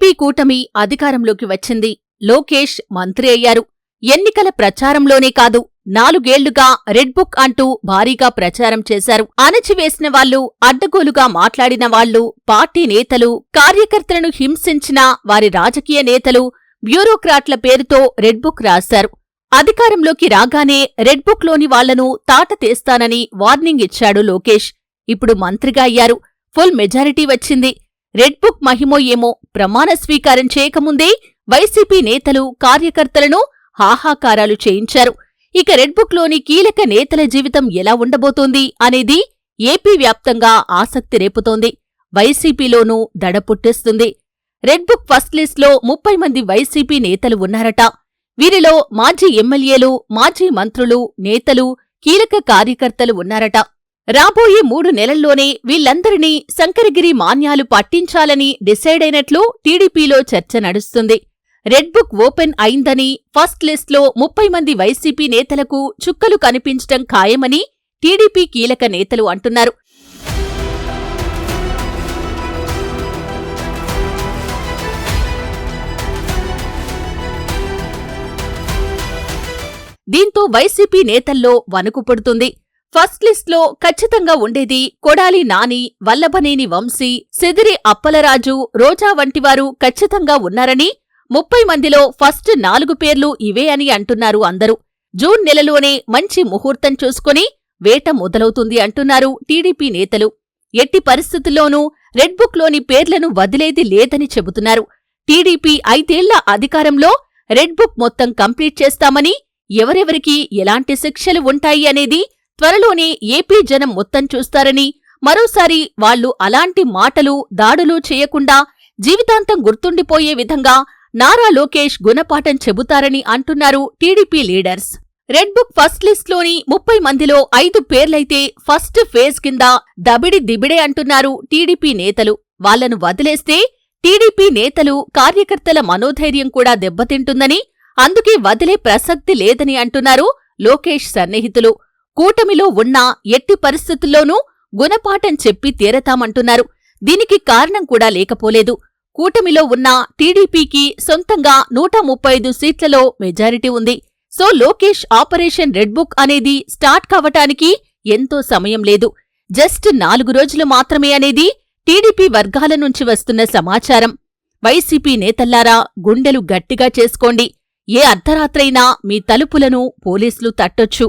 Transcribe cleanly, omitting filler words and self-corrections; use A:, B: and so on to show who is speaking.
A: TDP కూటమి అధికారంలోకి వచ్చింది. లోకేష్ మంత్రి అయ్యారు. ఎన్నికల ప్రచారంలోనే కాదు, 4 ఏళ్లుగా రెడ్ బుక్ అంటూ భారీగా ప్రచారం చేశారు. అణచివేసిన వాళ్లు, అడ్డగోలుగా మాట్లాడిన వాళ్లు, పార్టీ నేతలు, కార్యకర్తలను హింసించిన వారి రాజకీయ నేతలు, బ్యూరోక్రాట్ల పేరుతో రెడ్ బుక్ రాశారు. అధికారంలోకి రాగానే రెడ్ బుక్ లోని వాళ్లను తాట తీస్తానని వార్నింగ్ ఇచ్చాడు లోకేష్. ఇప్పుడు మంత్రిగా అయ్యారు. ఫుల్ మెజారిటీ వచ్చింది. రెడ్ బుక్ మహిమో ఏమో, ప్రమాణ స్వీకారం చేయకముందే వైసీపీ నేతలు, కార్యకర్తలను హాహాకారాలు చేయించారు. ఇక రెడ్ బుక్ లోని కీలక నేతల జీవితం ఎలా ఉండబోతోంది అనేది ఏపీ వ్యాప్తంగా ఆసక్తి రేపుతోంది. వైసీపీలోనూ దడ పుట్టిస్తుంది. రెడ్ బుక్ ఫస్ట్ లిస్ట్లో 30 మంది వైసీపీ నేతలు ఉన్నారట. వీరిలో మాజీ ఎమ్మెల్యేలు, మాజీ మంత్రులు, నేతలు, కీలక కార్యకర్తలు ఉన్నారట. రాబోయే 3 నెలల్లోనే వీళ్లందరినీ శంకరగిరి మాన్యాలు పట్టించాలని డిసైడ్ అయినట్లు టీడీపీలో చర్చ నడుస్తుంది. రెడ్ బుక్ ఓపెన్ అయిందని, ఫస్ట్ లిస్ట్లో 30 మంది వైసీపీ నేతలకు చుక్కలు కనిపించటం ఖాయమని టీడీపీ కీలక నేతలు అంటున్నారు. దీంతో వైసీపీ నేతల్లో వణుకు పుడుతుంది. ఫస్ట్ లిస్ట్లో ఖచ్చితంగా ఉండేది కొడాలి నాని, వల్లభనేని వంశీ, సిదిరి అప్పలరాజు, రోజా వంటివారు ఖచ్చితంగా ఉన్నారని, 30 మందిలో ఫస్ట్ 4 పేర్లు ఇవే అని అంటున్నారు అందరూ. జూన్ నెలలోనే మంచి ముహూర్తం చూసుకుని వేట మొదలవుతుంది అంటున్నారు టీడీపీ నేతలు. ఎట్టి పరిస్థితుల్లోనూ రెడ్ బుక్ లోని పేర్లను వదిలేది లేదని చెబుతున్నారు. టీడీపీ 5 ఏళ్ల అధికారంలో రెడ్ బుక్ మొత్తం కంప్లీట్ చేస్తామని, ఎవరెవరికి ఎలాంటి శిక్షలు ఉంటాయి అనేది త్వరలోనే ఏపీ జనం మొత్తం చూస్తారని, మరోసారి వాళ్లు అలాంటి మాటలు, దాడులు చేయకుండా జీవితాంతం గుర్తుండిపోయే విధంగా నారా లోకేష్ గుణపాఠం చెబుతారని అంటున్నారు TDP leaders. Red book first లిస్ట్లోని 30 మందిలో 5 పేర్లైతే ఫస్ట్ ఫేజ్ కింద దబిడి దిబిడే అంటున్నారు టీడీపీ నేతలు. వాళ్లను వదిలేస్తే టీడీపీ నేతలు, కార్యకర్తల మనోధైర్యం కూడా దెబ్బతింటుందని, అందుకే వదిలే ప్రసక్తి లేదని అంటున్నారు లోకేష్ సన్నిహితులు. కూటమిలో ఉన్నా ఎట్టి పరిస్థితుల్లోనూ గుణపాఠం చెప్పి తీరతామంటున్నారు. దీనికి కారణం కూడా లేకపోలేదు. కూటమిలో ఉన్న టీడీపీకి సొంతంగా 135 సీట్లలో మెజారిటీ ఉంది. So Lokesh operation red book అనేది స్టార్ట్ కావటానికి ఎంతో సమయం లేదు. జస్ట్ 4 రోజులు మాత్రమే అనేది టీడీపీ వర్గాల నుంచి వస్తున్న సమాచారం. వైసీపీ నేతల్లారా, గుండెలు గట్టిగా చేసుకోండి. ఏ అర్ధరాత్రైనా మీ తలుపులను పోలీసులు తట్టొచ్చు.